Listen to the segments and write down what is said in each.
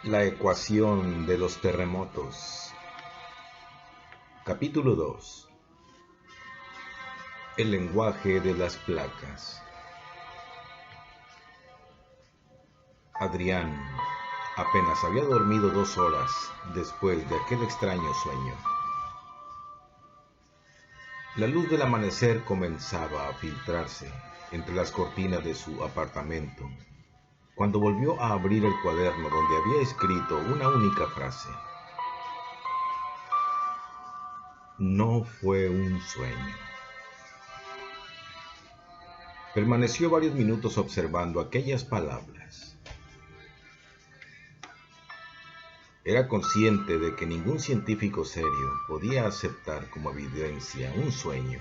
La ecuación de los terremotos. Capítulo 2. El lenguaje de las placas. Adrián apenas había dormido 2 horas después de aquel extraño sueño. La luz del amanecer comenzaba a filtrarse entre las cortinas de su apartamento cuando volvió a abrir el cuaderno donde había escrito una única frase. No fue un sueño. Permaneció varios minutos observando aquellas palabras. Era consciente de que ningún científico serio podía aceptar como evidencia un sueño,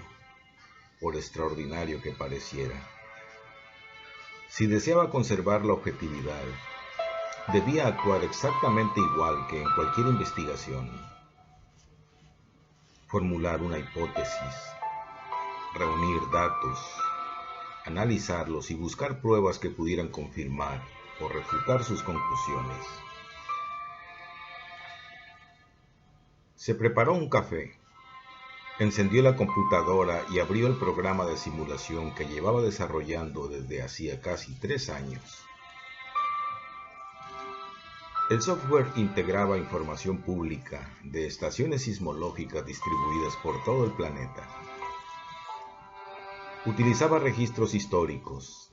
por extraordinario que pareciera. Si deseaba conservar la objetividad, debía actuar exactamente igual que en cualquier investigación. Formular una hipótesis, reunir datos, analizarlos y buscar pruebas que pudieran confirmar o refutar sus conclusiones. Se preparó un café, encendió la computadora y abrió el programa de simulación que llevaba desarrollando desde hacía casi 3 años. El software integraba información pública de estaciones sismológicas distribuidas por todo el planeta. Utilizaba registros históricos,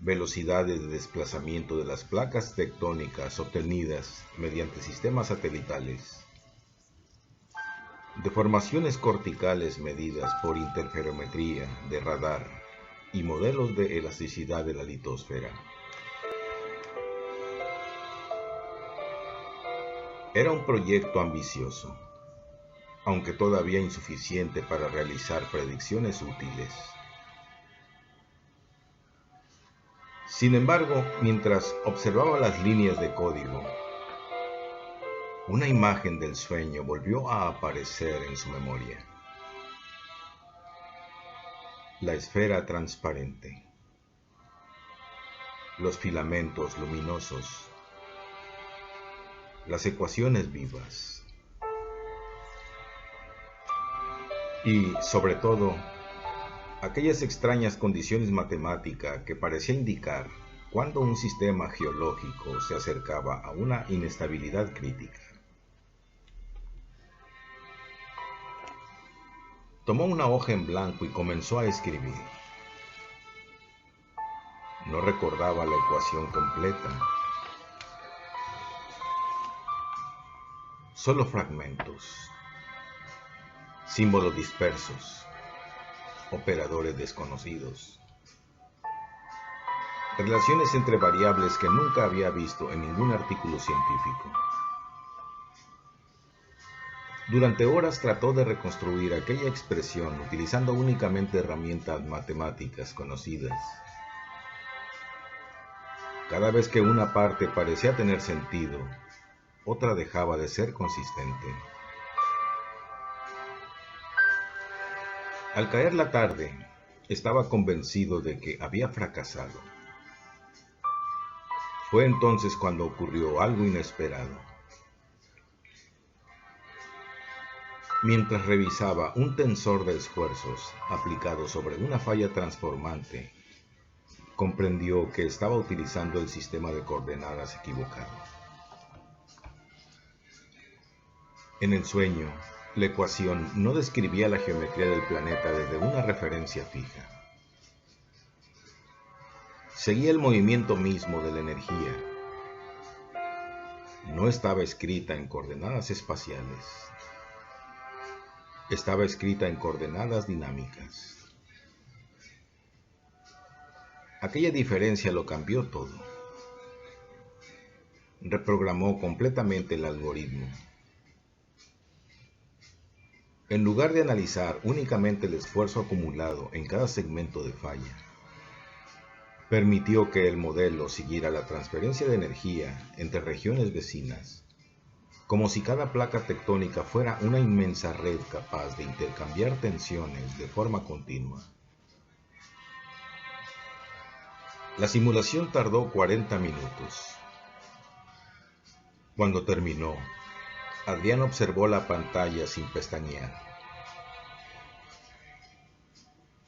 velocidades de desplazamiento de las placas tectónicas obtenidas mediante sistemas satelitales, deformaciones corticales medidas por interferometría de radar y modelos de elasticidad de la litosfera. Era un proyecto ambicioso, aunque todavía insuficiente para realizar predicciones útiles. Sin embargo, mientras observaba las líneas de código, una imagen del sueño volvió a aparecer en su memoria. La esfera transparente, los filamentos luminosos, las ecuaciones vivas y, sobre todo, aquellas extrañas condiciones matemáticas que parecían indicar cuando un sistema geológico se acercaba a una inestabilidad crítica. Tomó una hoja en blanco y comenzó a escribir. No recordaba la ecuación completa, solo fragmentos, símbolos dispersos, operadores desconocidos, relaciones entre variables que nunca había visto en ningún artículo científico. Durante horas trató de reconstruir aquella expresión utilizando únicamente herramientas matemáticas conocidas. Cada vez que una parte parecía tener sentido, otra dejaba de ser consistente. Al caer la tarde, estaba convencido de que había fracasado. Fue entonces cuando ocurrió algo inesperado. Mientras revisaba un tensor de esfuerzos aplicado sobre una falla transformante, comprendió que estaba utilizando el sistema de coordenadas equivocado. En el sueño, la ecuación no describía la geometría del planeta desde una referencia fija. Seguía el movimiento mismo de la energía. No estaba escrita en coordenadas espaciales. Estaba escrita en coordenadas dinámicas. Aquella diferencia lo cambió todo. Reprogramó completamente el algoritmo. En lugar de analizar únicamente el esfuerzo acumulado en cada segmento de falla, permitió que el modelo siguiera la transferencia de energía entre regiones vecinas, como si cada placa tectónica fuera una inmensa red capaz de intercambiar tensiones de forma continua. La simulación tardó 40 minutos. Cuando terminó, Adrián observó la pantalla sin pestañear.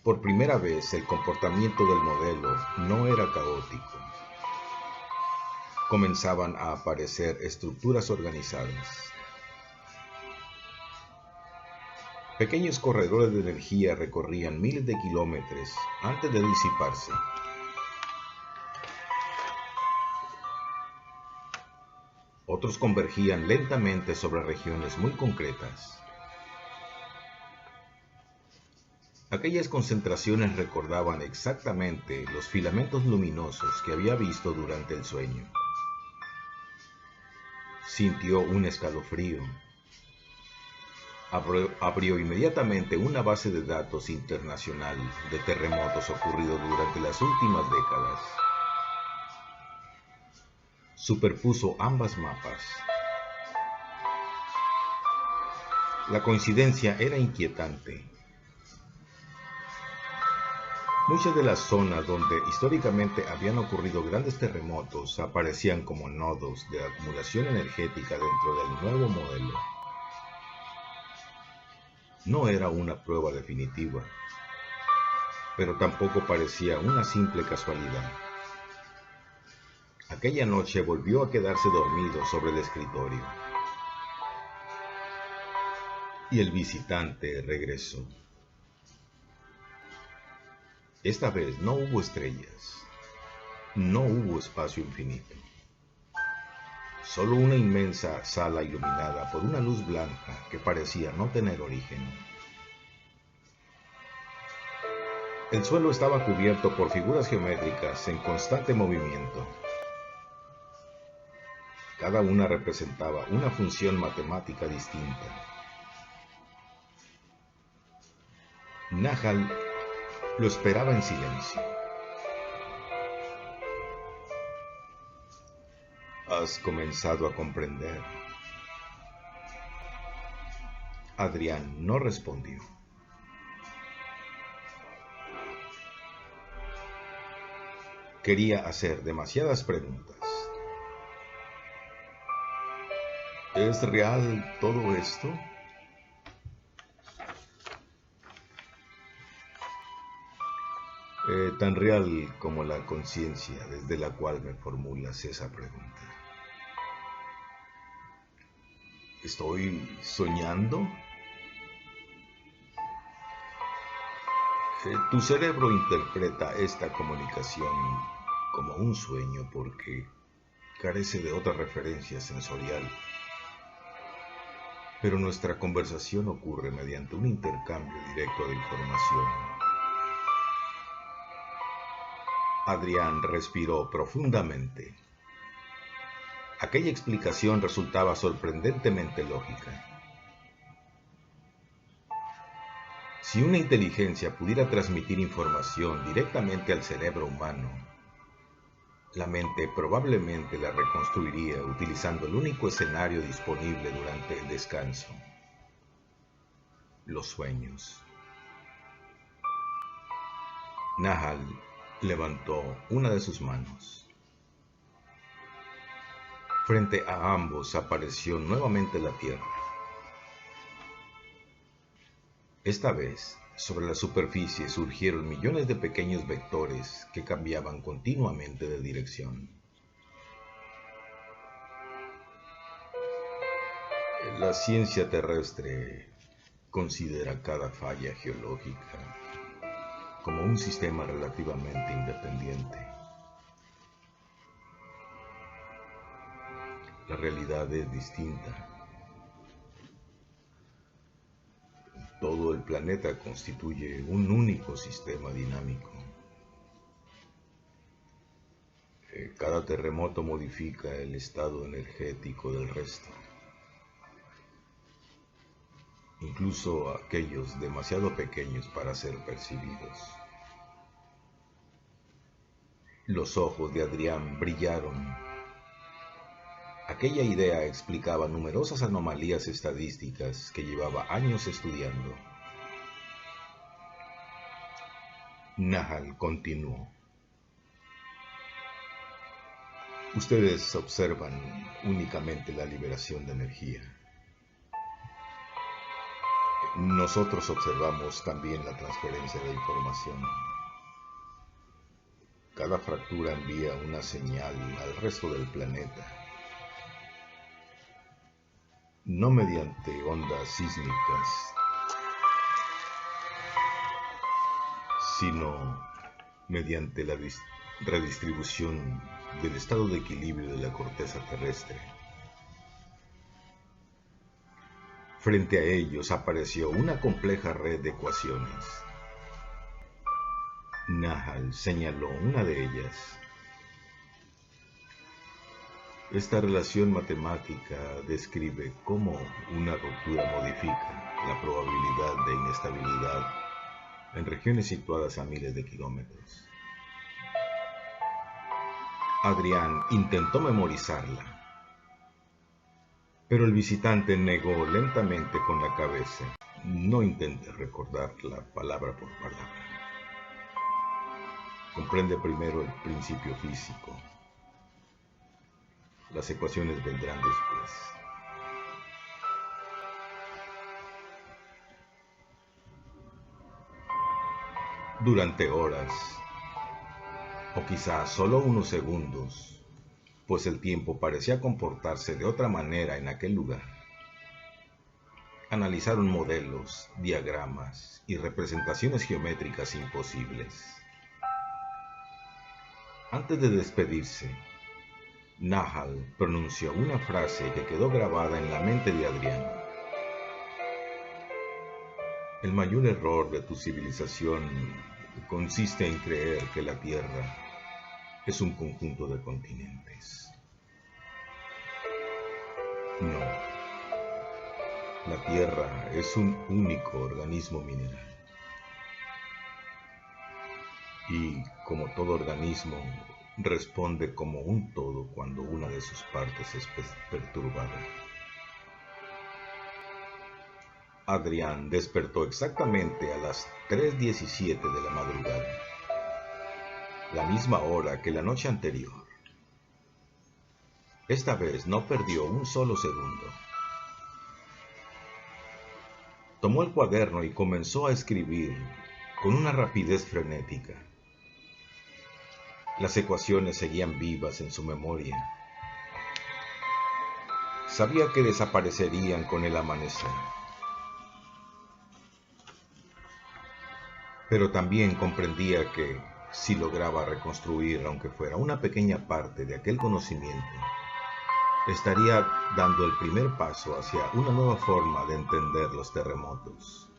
Por primera vez, el comportamiento del modelo no era caótico. Comenzaban a aparecer estructuras organizadas. Pequeños corredores de energía recorrían miles de kilómetros antes de disiparse. Otros convergían lentamente sobre regiones muy concretas. Aquellas concentraciones recordaban exactamente los filamentos luminosos que había visto durante el sueño. Sintió un escalofrío. Abrió inmediatamente una base de datos internacional de terremotos ocurridos durante las últimas décadas. Superpuso ambas mapas. La coincidencia era inquietante. Muchas de las zonas donde históricamente habían ocurrido grandes terremotos aparecían como nodos de acumulación energética dentro del nuevo modelo. No era una prueba definitiva, pero tampoco parecía una simple casualidad. Aquella noche volvió a quedarse dormido sobre el escritorio. Y el visitante regresó. Esta vez no hubo estrellas, no hubo espacio infinito. Solo una inmensa sala iluminada por una luz blanca que parecía no tener origen. El suelo estaba cubierto por figuras geométricas en constante movimiento. Cada una representaba una función matemática distinta. Nahal lo esperaba en silencio. ¿Has comenzado a comprender? Adrián no respondió. Quería hacer demasiadas preguntas. ¿Es real todo esto? Tan real como la conciencia desde la cual me formulas esa pregunta. ¿Estoy soñando? Tu cerebro interpreta esta comunicación como un sueño porque carece de otra referencia sensorial. Pero nuestra conversación ocurre mediante un intercambio directo de información. Adrián respiró profundamente. Aquella explicación resultaba sorprendentemente lógica. Si una inteligencia pudiera transmitir información directamente al cerebro humano, la mente probablemente la reconstruiría utilizando el único escenario disponible durante el descanso: los sueños. Nahal levantó una de sus manos. Frente a ambos apareció nuevamente la tierra. Esta vez, sobre la superficie surgieron millones de pequeños vectores que cambiaban continuamente de dirección. La ciencia terrestre considera cada falla geológica como un sistema relativamente independiente. La realidad es distinta. Todo el planeta constituye un único sistema dinámico. Cada terremoto modifica el estado energético del resto. Incluso aquellos demasiado pequeños para ser percibidos. Los ojos de Adrián brillaron. Aquella idea explicaba numerosas anomalías estadísticas que llevaba años estudiando. Nahal continuó. Ustedes observan únicamente la liberación de energía. Nosotros observamos también la transferencia de información. Cada fractura envía una señal al resto del planeta, no mediante ondas sísmicas, sino mediante la redistribución del estado de equilibrio de la corteza terrestre. Frente a ellos apareció una compleja red de ecuaciones. Nahal señaló una de ellas. Esta relación matemática describe cómo una ruptura modifica la probabilidad de inestabilidad en regiones situadas a miles de kilómetros. Adrián intentó memorizarla, pero el visitante negó lentamente con la cabeza. No intente recordarla palabra por palabra. Comprende primero el principio físico. Las ecuaciones vendrán después. Durante horas, o quizás solo unos segundos, pues el tiempo parecía comportarse de otra manera en aquel lugar. Analizaron modelos, diagramas y representaciones geométricas imposibles. Antes de despedirse, Nahal pronunció una frase que quedó grabada en la mente de Adrián. El mayor error de tu civilización consiste en creer que la Tierra es un conjunto de continentes. No. La Tierra es un único organismo mineral. Y, como todo organismo, responde como un todo cuando una de sus partes es perturbada. Adrián despertó exactamente a las 3:17 de la madrugada, la misma hora que la noche anterior. Esta vez no perdió un solo segundo. Tomó el cuaderno y comenzó a escribir con una rapidez frenética. Las ecuaciones seguían vivas en su memoria. Sabía que desaparecerían con el amanecer. Pero también comprendía que, si lograba reconstruir aunque fuera una pequeña parte de aquel conocimiento, estaría dando el primer paso hacia una nueva forma de entender los terremotos.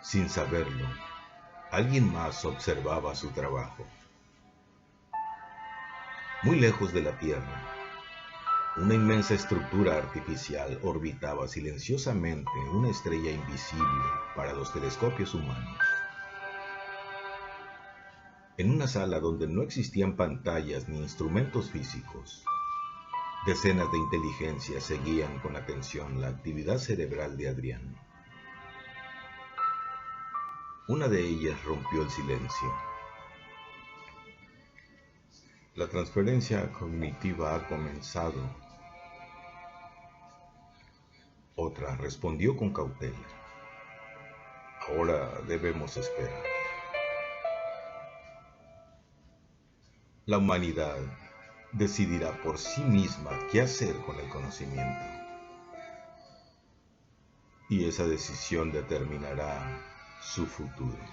Sin saberlo, alguien más observaba su trabajo. Muy lejos de la Tierra, una inmensa estructura artificial orbitaba silenciosamente una estrella invisible para los telescopios humanos. En una sala donde no existían pantallas ni instrumentos físicos, decenas de inteligencias seguían con atención la actividad cerebral de Adrián. Una de ellas rompió el silencio. La transferencia cognitiva ha comenzado. Otra respondió con cautela. Ahora debemos esperar. La humanidad decidirá por sí misma qué hacer con el conocimiento. Y esa decisión determinará su futuro.